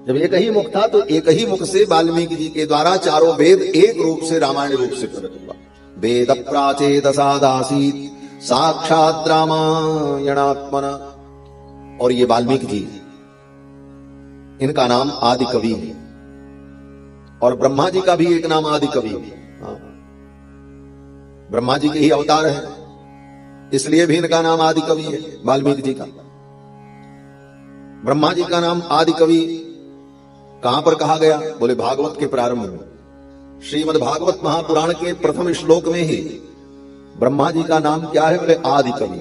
जब एक ही मुख था तो एक ही मुख से वाल्मीकि जी के द्वारा चारों वेद एक रूप से रामायण रूप से प्रकट हुआ। वेद प्राचेतसादासीत् साक्षात् रामायणात्मना। और ये वाल्मीकि जी, इनका नाम आदि कवि है और ब्रह्मा जी का भी एक नाम आदि कवि है। ब्रह्मा जी के ही अवतार है, इसलिए भी इनका नाम आदि कवि है वाल्मीकि जी का। ब्रह्मा जी का नाम आदि कवि कहां पर कहा गया? बोले भागवत के प्रारंभ में, श्रीमद् भागवत महापुराण के प्रथम श्लोक में ही ब्रह्मा जी का नाम क्या है? बोले आदि कवि।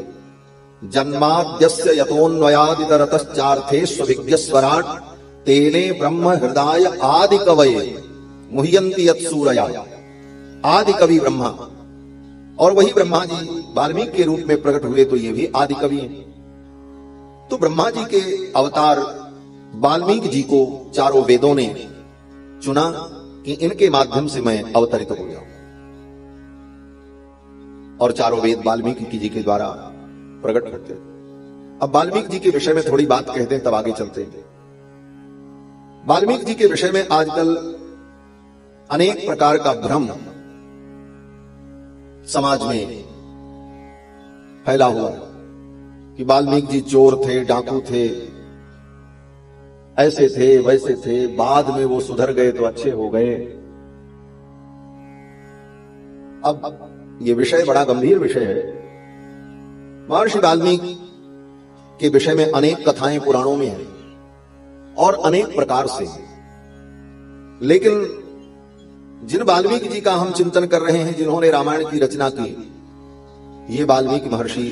जन्माद्यस्य यतोन्वयादितरतश्चार्थे स्वविज्ञस्वराट् तेने ब्रह्म हृदय आदि कवये मुह्यन्ति यत्सूरया। आदि कवि ब्रह्मा, और वही ब्रह्मा जी वाल्मीकि के रूप में प्रकट हुए तो ये भी आदि कवि हैं। तो ब्रह्मा जी के अवतार वाल्मीकि जी को चारों वेदों ने चुना कि इनके माध्यम से मैं अवतरित हो जाऊं, और चारों वेद वाल्मीकि जी के द्वारा प्रकट होते। अब वाल्मीकि जी के विषय में थोड़ी बात कहते हैं, तब आगे चलते हैं। वाल्मीकि जी के विषय में आजकल अनेक प्रकार का भ्रम समाज में फैला हुआ कि वाल्मीकि जी चोर थे, डाकू थे, ऐसे थे वैसे थे, बाद में वो सुधर गए तो अच्छे हो गए। अब ये विषय बड़ा गंभीर विषय है। महर्षि वाल्मीकि के विषय में अनेक कथाएं पुराणों में हैं और अनेक प्रकार से, लेकिन जिन वाल्मीकि जी का हम चिंतन कर रहे हैं, जिन्होंने रामायण की रचना की, ये वाल्मीकि महर्षि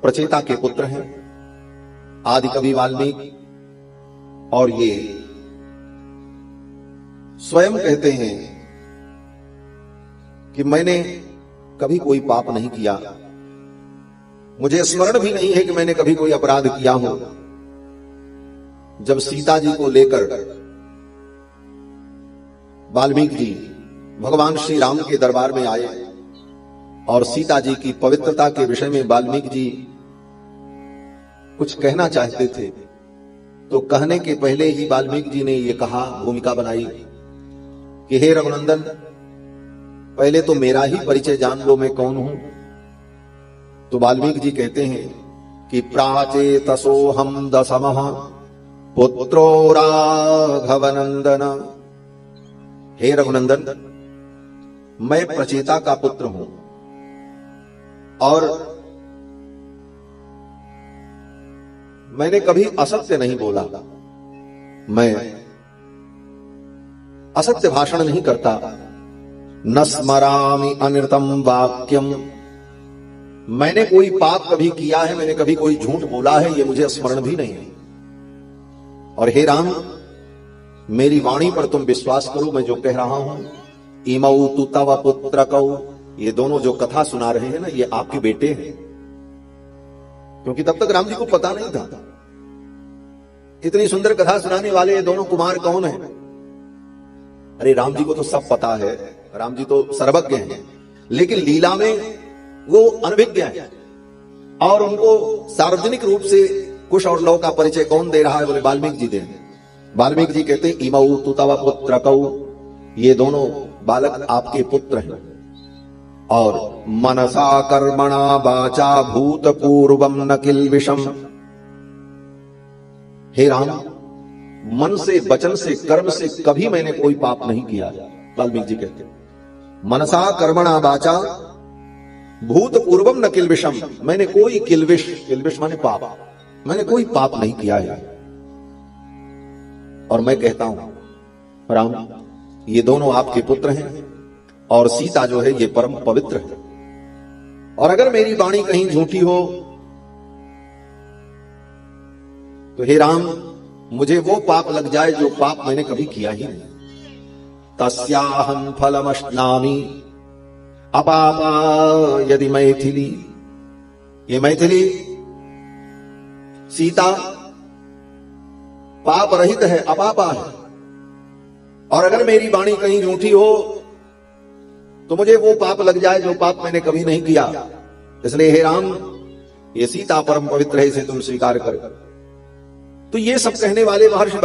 प्रचेता के पुत्र हैं, आदि कवि वाल्मीकि। और ये स्वयं कहते हैं कि मैंने कभी कोई पाप नहीं किया, मुझे स्मरण भी नहीं है कि मैंने कभी कोई अपराध किया हो। जब सीता जी को लेकर वाल्मीकि जी भगवान श्री राम के दरबार में आए और सीता जी की पवित्रता के विषय में वाल्मीकि जी कुछ कहना चाहते थे, तो कहने के पहले ही वाल्मीकि जी ने यह कहा, भूमिका बनाई कि हे रघुनंदन, पहले तो मेरा ही परिचय जान लो, मैं कौन हूं। तो वाल्मीकि जी कहते हैं कि प्राचेतसोऽहं दशमः पुत्रो राघवनंदन। हे रघुनंदन, मैं प्रचेता का पुत्र हूं और मैंने कभी असत्य नहीं बोला, मैं असत्य भाषण नहीं करता। न स्मरामि अनृतम वाक्यम, मैंने कोई पाप कभी किया है, मैंने कभी कोई झूठ बोला है, ये मुझे स्मरण भी नहीं है। और हे राम, मेरी वाणी पर तुम विश्वास करो, मैं जो कह रहा हूं, इमौ तु तव पुत्रकौ, ये दोनों जो कथा सुना रहे हैं ना, ये आपके बेटे हैं। क्योंकि तब तक राम जी को पता नहीं था इतनी सुंदर कथा सुनाने वाले ये दोनों कुमार कौन हैं। अरे राम जी को तो सब पता है, राम जी तो सर्वज्ञ हैं, लेकिन लीला में वो अनभिज्ञ है। और उनको सार्वजनिक रूप से कुश और लव का परिचय कौन दे रहा है? बोले वाल्मीकि जी दे रहे हैं। वाल्मीकि जी कहते हैं इमौ तु तव पुत्रकौ, ये दोनों बालक आपके पुत्र हैं। और मनसा कर्मणा वाचा भूतपूर्वम न किल्बिषम, हे राम, मन से, वचन से, कर्म से कभी मैंने कोई पाप नहीं किया। वाल्मीकि जी कहते हैं मनसा कर्मणा वाचा भूतपूर्वम न किल्बिषम, मैंने कोई किल्बिष, किल्बिष माने पाप, मैंने कोई पाप नहीं किया है। और मैं कहता हूं राम, ये दोनों आपके पुत्र हैं और सीता जो है ये परम पवित्र है। और अगर मेरी वाणी कहीं झूठी हो तो हे राम मुझे वो पाप लग जाए जो पाप मैंने कभी किया ही नहीं। तस्याहं फलमश्नामि अपापा यदि मैथिली, ये मैथिली सीता पाप रहित है, अपापा है। और अगर मेरी वाणी कहीं झूठी हो तो मुझे वो पाप लग जाए जो पाप मैंने कभी नहीं किया। इसलिए हे राम ये सीता परम पवित्र है, इसे तुम स्वीकार करो। तो ये सब कहने वाले महर्षि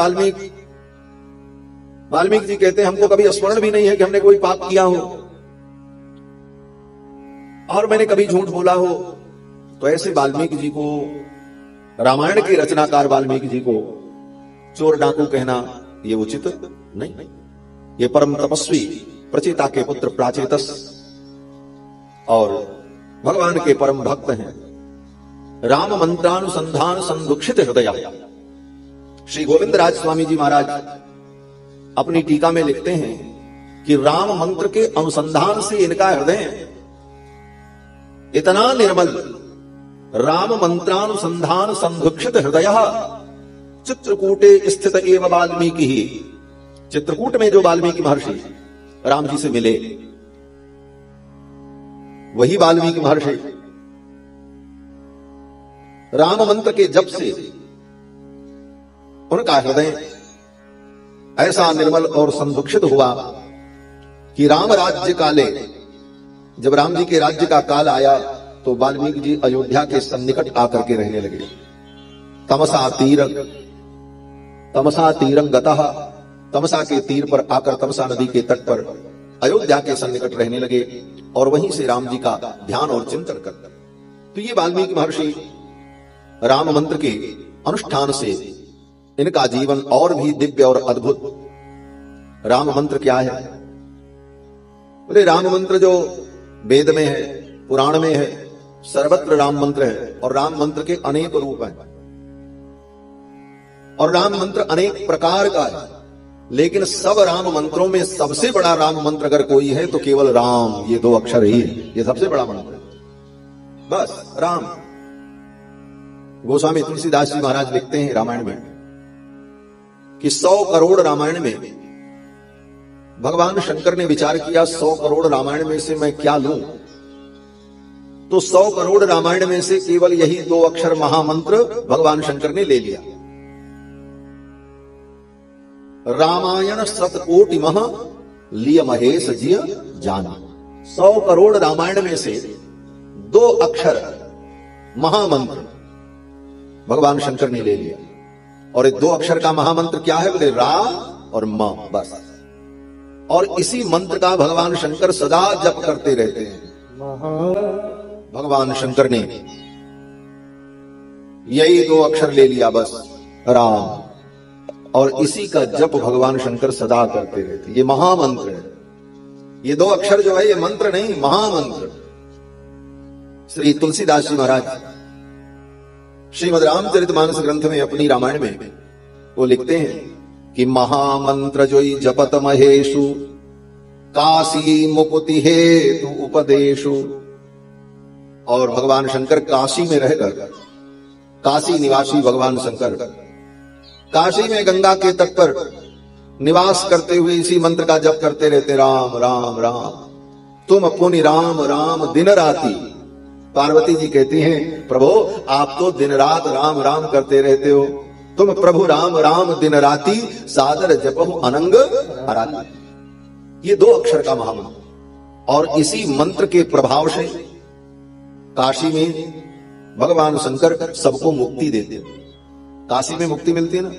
वाल्मीकि जी कहते हैं हमको कभी स्मरण भी नहीं है कि हमने कोई पाप किया हो और मैंने कभी झूठ बोला हो। तो ऐसे वाल्मीकि जी को, रामायण के रचनाकार वाल्मीकि जी को चोर डाकू कहना ये उचित नहीं। ये परम तपस्वी प्रचेता के पुत्र प्राचेतस और भगवान के परम भक्त हैं। राम मंत्रानुसंधान संदुक्षित हृदय। श्री गोविंद राज स्वामी जी महाराज अपनी टीका में लिखते हैं कि राम मंत्र के अनुसंधान से इनका हृदय इतना निर्मल, राम मंत्रानुसंधान संदुक्षित हृदय चित्रकूटे स्थित एवं वाल्मीकि ही। चित्रकूट में जो वाल्मीकि महर्षि राम जी से मिले वही वाल्मीकि महर्षि राम मंत्र के जप से उनका हृदय ऐसा निर्मल और संदुक्षित हुआ कि राम राज्य काले, जब राम जी के राज्य का काल आया तो वाल्मीकि जी अयोध्या के सन्निकट आकर के रहने लगे। तमसा तीरं गतः, तमसा के तीर पर आकर, तमसा नदी के तट पर अयोध्या के सन्निकट रहने लगे और वहीं से राम जी का ध्यान और चिंतन करते। तो ये वाल्मीकि महर्षि राम मंत्र के अनुष्ठान से इनका जीवन और भी दिव्य और अद्भुत। राम मंत्र क्या है? बोले राम मंत्र जो वेद में है, पुराण में है, सर्वत्र राम मंत्र है। और राम मंत्र के अनेक रूप हैं और राम मंत्र अनेक प्रकार का है। लेकिन सब राम मंत्रों में सबसे बड़ा राम मंत्र अगर कोई है तो केवल राम, ये दो अक्षर ही है, ये सबसे बड़ा मंत्र है। बस राम। गोस्वामी तुलसीदास जी महाराज लिखते हैं रामायण में कि 100 करोड़ रामायण में भगवान शंकर ने विचार किया 100 करोड़ रामायण में से मैं क्या लूं। तो 100 करोड़ रामायण में से केवल यही 2 अक्षर महामंत्र भगवान शंकर ने ले लिया। रामायण सतकोटि मह लिय महेश जिय जाना। 100 करोड़ रामायण में से 2 अक्षर महामंत्र भगवान शंकर ने ले लिया। और ये 2 अक्षर का महामंत्र क्या है? बोले रा और म, बस। और इसी मंत्र का भगवान शंकर सदा जप करते रहते हैं। भगवान शंकर ने यही 2 अक्षर ले लिया, बस राम। और इसी का जप भगवान शंकर सदा करते रहते। ये महामंत्र है। ये 2 अक्षर जो है ये मंत्र नहीं, महामंत्र। श्री तुलसीदास जी महाराज श्रीमद् रामचरितमानस ग्रंथ में अपनी रामायण में वो लिखते हैं कि महामंत्र जोई जपत महेशु काशी मुकुति हेतु उपदेशु। और भगवान शंकर काशी में रहकर, काशी निवासी भगवान शंकर काशी में गंगा के तट पर निवास करते हुए इसी मंत्र का जप करते रहते। राम राम राम तुम पुनि राम राम दिन राती। पार्वती जी कहती हैं प्रभु आप तो दिन रात राम राम करते रहते हो। तुम प्रभु राम राम दिन राती सादर जपहु अनंग आराती। ये 2 अक्षर का महामंत्र। और इसी मंत्र के प्रभाव से काशी में भगवान शंकर सबको मुक्ति देते हैं। काशी में मुक्ति मिलती है ना,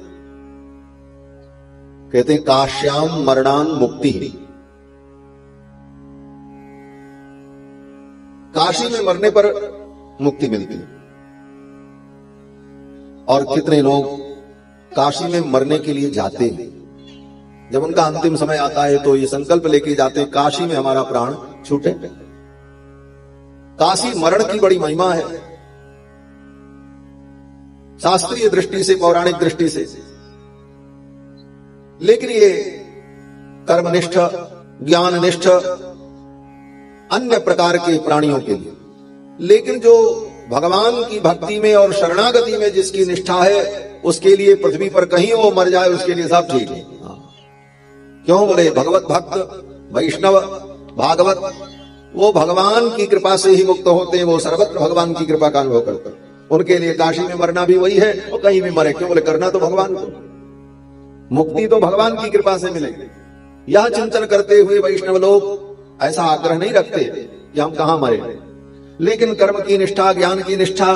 कहते हैं काश्याम मरणान मुक्ति। काशी में मरने पर मुक्ति मिलती है। और कितने लोग काशी में मरने के लिए जाते हैं। जब उनका अंतिम समय आता है तो ये संकल्प लेके जाते हैं काशी में हमारा प्राण छूटे। काशी मरण की बड़ी महिमा है, शास्त्रीय दृष्टि से, पौराणिक दृष्टि से। लेकिन ये कर्मनिष्ठ, ज्ञाननिष्ठ, अन्य प्रकार के प्राणियों के लिए। लेकिन जो भगवान की भक्ति में और शरणागति में जिसकी निष्ठा है, उसके लिए पृथ्वी पर कहीं वो मर जाए उसके लिए सब ठीक है। क्यों बोले? भगवत भक्त, वैष्णव, भागवत, वो भगवान की कृपा से ही मुक्त होते हैं, वो सर्वत्र भगवान की कृपा का अनुभव करते हैं। उनके लिए काशी में मरना भी वही है और कहीं भी मरे। क्यों बोले? करना तो भगवान को, मुक्ति तो भगवान की कृपा से मिलेगी। यह चिंतन करते हुए वैष्णव लोग ऐसा आग्रह नहीं रखते कि हम कहां मरे, लेकिन कर्म की निष्ठा, ज्ञान की निष्ठा,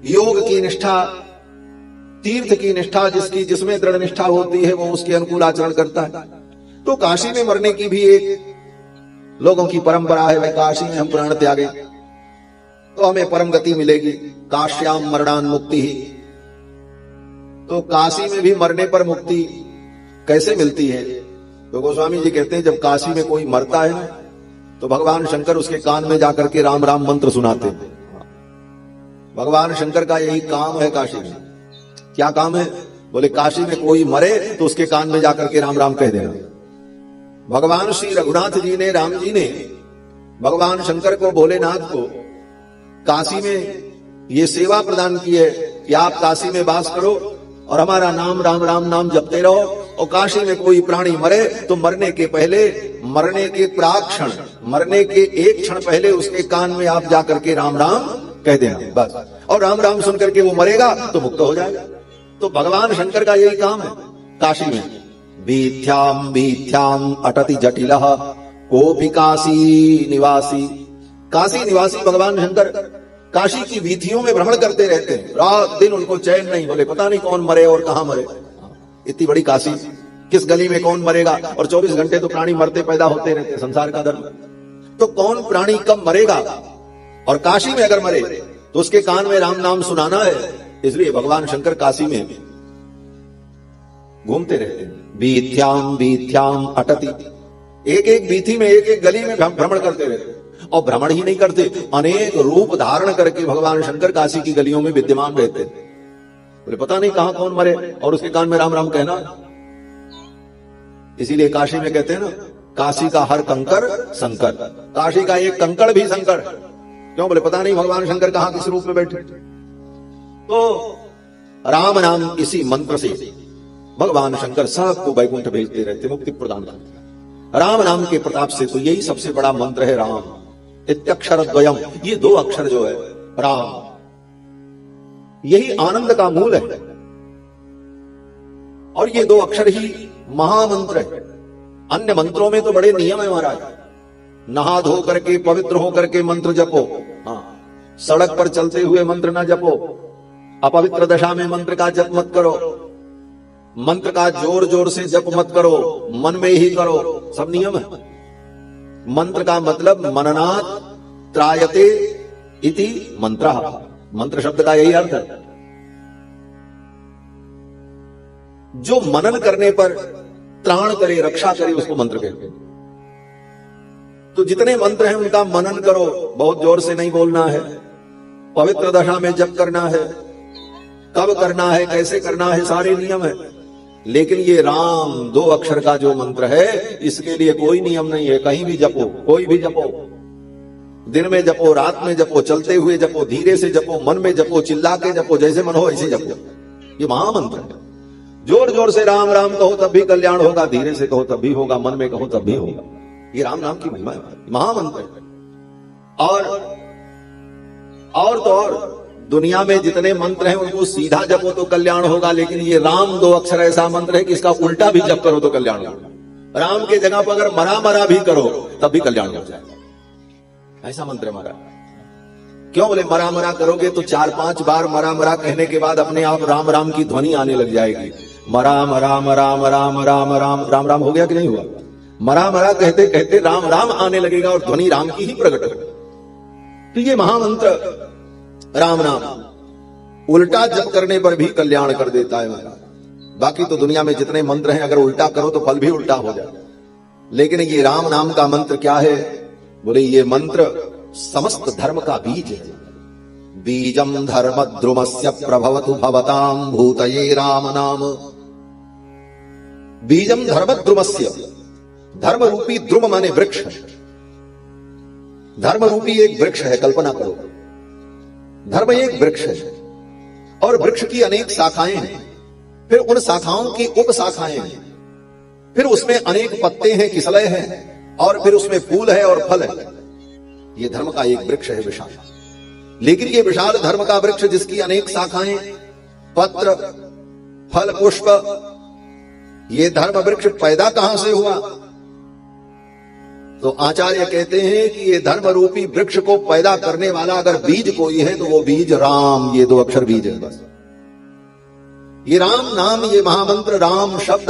योग की निष्ठा, तीर्थ की निष्ठा, जिसमें दृढ़ निष्ठा होती है, वो उसके अनुकूल आचरण करता है। तो काशी में मरने की भी एक लोगों की परंपरा है। भाई काशी में हम प्राण त्यागे तो हमें परम गति मिलेगी, काश्याम मरणान मुक्ति ही। तो काशी में भी मरने पर मुक्ति कैसे मिलती है? तो गोस्वामी जी कहते हैं जब काशी में कोई मरता है तो भगवान शंकर उसके कान में जाकर के राम राम मंत्र सुनाते हैं। भगवान शंकर का यही काम है काशी में। क्या काम है? बोले काशी में कोई मरे तो उसके कान में जाकर के राम राम कह देना। भगवान श्री रघुनाथ जी ने, राम जी ने भगवान शंकर को, भोलेनाथ को काशी में ये सेवा प्रदान की है कि आप काशी में वास करो और हमारा नाम राम राम नाम जपते रहो। और काशी में कोई प्राणी मरे तो मरने के पहले, मरने के प्राक्षण, मरने के एक क्षण पहले उसके कान में आप जाकर के राम राम कह देना बस। और राम राम सुन करके वो मरेगा तो मुक्त हो जाएगा। तो भगवान शंकर का यही काम है काशी में। बीथ्याम बीथ्याम अटति जटिलः कोपि काशी निवासी। काशी निवासी भगवान शंकर काशी की वीथियों में भ्रमण करते रहते हैं, रात दिन उनको चैन नहीं। बोले पता नहीं कौन मरे और कहां मरे। इतनी बड़ी काशी, किस गली में कौन मरेगा? और 24 घंटे तो प्राणी मरते पैदा होते रहते, संसार का धर्म। तो कौन प्राणी कब मरेगा? और काशी में अगर मरे तो उसके कान में राम नाम सुनाना है। इसलिए भगवान शंकर काशी में घूमते रहते हैं। बीथ्याम बीथ्याम अटति, एक एक बीथी में, एक एक गली में भ्रमण करते रहते। और भ्रमण ही नहीं करते, अनेक रूप धारण करके भगवान शंकर काशी की गलियों में विद्यमान रहते। बोले पता नहीं कहां कौन मरे और उसके कान में राम राम कहना। इसीलिए काशी में कहते हैं ना, काशी का हर कंकर शंकर। काशी का एक कंकड़ भी शंकर। क्यों? बोले पता नहीं भगवान शंकर कहां किस रूप में बैठे। तो राम नाम इसी मंत्र से भगवान शंकर सबको वैकुंठ भेजते रहते, मुक्ति प्रदान करते। राम नाम के प्रताप से तो यही सबसे बड़ा मंत्र है, राम इत्यक्षर द्वयम। ये दो अक्षर जो है राम, यही आनंद का मूल है। और ये दो अक्षर ही महामंत्र है। अन्य मंत्रों में तो बड़े नियम है महाराज। नहा धो करके, पवित्र हो करके मंत्र जपो। हाँ, सड़क पर चलते हुए मंत्र ना जपो। अपवित्र दशा में मंत्र का जप मत करो। मंत्र का जोर जोर से जप मत करो, मन में ही करो। सब नियम है। मंत्र का मतलब मननात् त्रायते इति मंत्रः। मंत्र शब्द का यही अर्थ है। जो मनन करने पर त्राण करे, रक्षा करे, उसको मंत्र कहते हैं। तो जितने मंत्र हैं उनका मनन करो, बहुत जोर से नहीं बोलना है। पवित्र दशा में जप करना है, कब करना है, कैसे करना है, सारे नियम है। लेकिन ये राम दो अक्षर का जो मंत्र है, इसके लिए कोई नियम नहीं है। कहीं भी जपो, कोई भी जपो, दिन में जपो, रात में जपो, चलते हुए जपो, धीरे से जपो, मन में जपो, चिल्ला के जपो, जैसे मन हो ऐसे जपो। ये महामंत्र है। जोर जोर से राम राम कहो तब भी कल्याण होगा, धीरे से कहो तब भी होगा, मन में कहो तब भी होगा। ये राम नाम की महिमा है, महामंत्र है। और तो और दुनिया में जितने मंत्र हैं उनको सीधा जपो तो कल्याण होगा, लेकिन ये राम दो अक्षर ऐसा मंत्र है कि इसका उल्टा भी जप करो तो कल्याण होगा। राम के जगह पर अगर मरा मरा भी करो तब भी कल्याण हो जाएगा। ऐसा मंत्र है मरा। क्यों? बोले मरा मरा करोगे तो 4-5 बार मरा मरा कहने के बाद अपने आप राम राम की ध्वनि आने लग जाएगी। मरा मरा मरा मरा मरा राम राम राम हो गया कि नहीं हुआ? मरा मरा कहते कहते राम राम आने लगेगा और ध्वनि राम की ही प्रकट होगी। तो ये महामंत्र राम नाम उल्टा जप करने पर भी कल्याण कर देता है महाराज। बाकी तो दुनिया में जितने मंत्र हैं अगर उल्टा करो तो फल भी उल्टा हो जाए। लेकिन ये राम नाम का मंत्र क्या है? बोले ये मंत्र समस्त धर्म का बीज है। बीजम धर्म द्रुमस्य प्रभवतु भवताम भूतये राम नाम। बीजम धर्म द्रुमस्य, धर्म रूपी द्रुम माने वृक्ष, धर्म रूपी एक वृक्ष है, कल्पना करो। धर्म एक वृक्ष है और वृक्ष की अनेक शाखाएं हैं, फिर उन शाखाओं की उप शाखाएं हैं, फिर उसमें अनेक पत्ते हैं, किसलय हैं, और फिर उसमें फूल है और फल है। ये धर्म का एक वृक्ष है विशाल। लेकिन ये विशाल धर्म का वृक्ष जिसकी अनेक शाखाएं, पत्र, फल, पुष्प, ये धर्म वृक्ष पैदा कहां से हुआ? तो आचार्य कहते हैं कि ये धर्म रूपी वृक्ष को पैदा करने वाला अगर बीज कोई है तो वो बीज राम, ये 2 अक्षर बीज है बस। ये राम नाम, ये महामंत्र राम शब्द,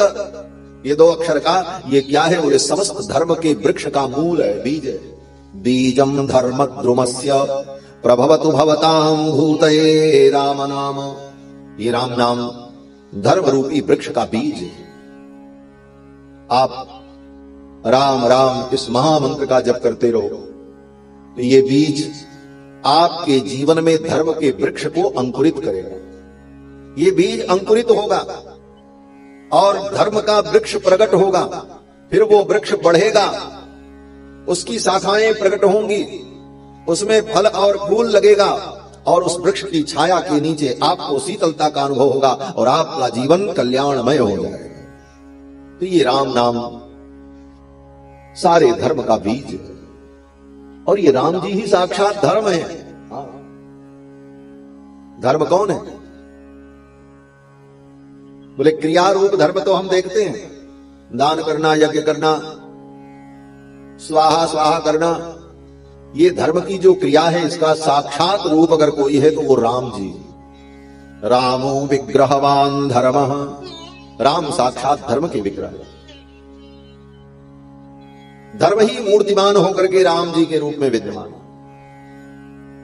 ये 2 अक्षर का ये क्या है? वो समस्त धर्म के वृक्ष का मूल है, बीज है। बीजम धर्म द्रुमस्य प्रभवतु भवताम भूतये राम नाम। ये राम नाम धर्म रूपी वृक्ष का बीज है। आप राम राम इस महामंत्र का जप करते रहो तो ये बीज आपके जीवन में धर्म के वृक्ष को अंकुरित करेगा। ये बीज अंकुरित होगा और धर्म का वृक्ष प्रकट होगा, फिर वो वृक्ष बढ़ेगा, उसकी शाखाएं प्रकट होंगी, उसमें फल और फूल लगेगा और उस वृक्ष की छाया के नीचे आपको शीतलता का अनुभव होगा और आपका जीवन कल्याणमय हो जाएगा। तो ये राम नाम सारे धर्म का बीज है और ये राम जी ही साक्षात धर्म है। धर्म कौन है? बोले क्रिया रूप धर्म तो हम देखते हैं, दान करना, यज्ञ करना, स्वाहा स्वाहा करना, ये धर्म की जो क्रिया है इसका साक्षात रूप अगर कोई है तो वो राम जी। रामो विग्रहवान धर्मः, राम साक्षात धर्म के विग्रह है। धर्म ही मूर्तिमान होकर के राम जी के रूप में विद्यमान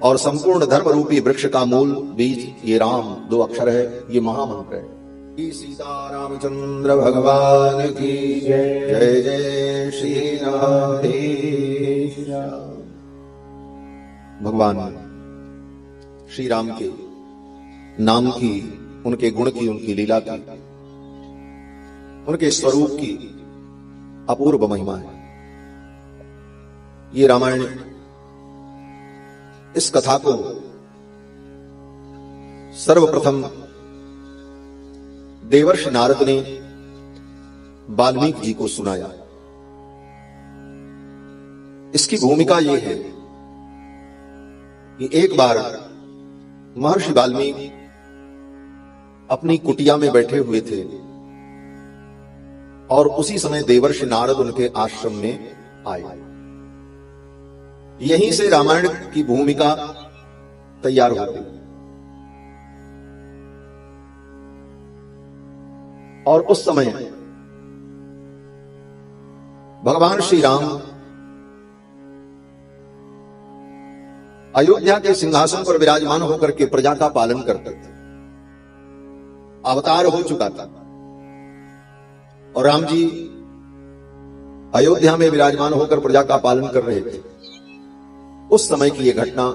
और संपूर्ण धर्म रूपी वृक्ष का मूल बीज ये राम 2 अक्षर है, ये महामंत्र है। सीता रामचंद्र भगवान की जय। जय जय श्री राधे। भगवान श्री राम के नाम की, उनके गुण की, उनकी लीला की, उनके स्वरूप की अपूर्व महिमा है। ये रामायण, इस कथा को सर्वप्रथम देवर्षि नारद ने वाल्मीकि जी को सुनाया। इसकी भूमिका यह है कि एक बार महर्षि वाल्मीकि अपनी कुटिया में बैठे हुए थे और उसी समय देवर्षि नारद उनके आश्रम में आए। यहीं से रामायण की भूमिका तैयार होती और उस समय भगवान श्री राम अयोध्या के सिंहासन पर विराजमान होकर के प्रजा का पालन करते थे। अवतार हो चुका था और राम जी अयोध्या में विराजमान होकर प्रजा का पालन कर रहे थे। उस समय की यह घटना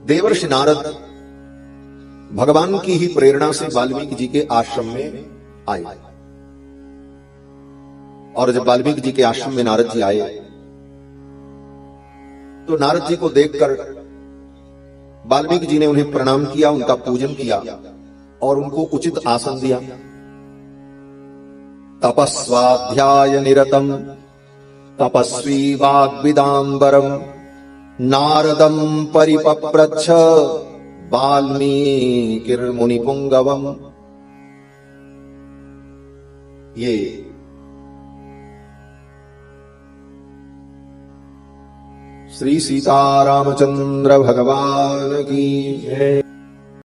देवर्षि नारद भगवान की ही प्रेरणा से वाल्मीकि जी के आश्रम में आए और जब वाल्मीकि जी के आश्रम में नारद जी आए तो नारद जी को देखकर वाल्मीकि जी ने उन्हें प्रणाम किया, उनका पूजन किया और उनको उचित आसन दिया। तपस्वाध्याय निरतम तपस्वी वाग्विदांबरम नारदम परिपप्रच्छ वाल्मीकिर्मुनिपुंगवम। ये श्री सीता रामचंद्र भगवान की जय।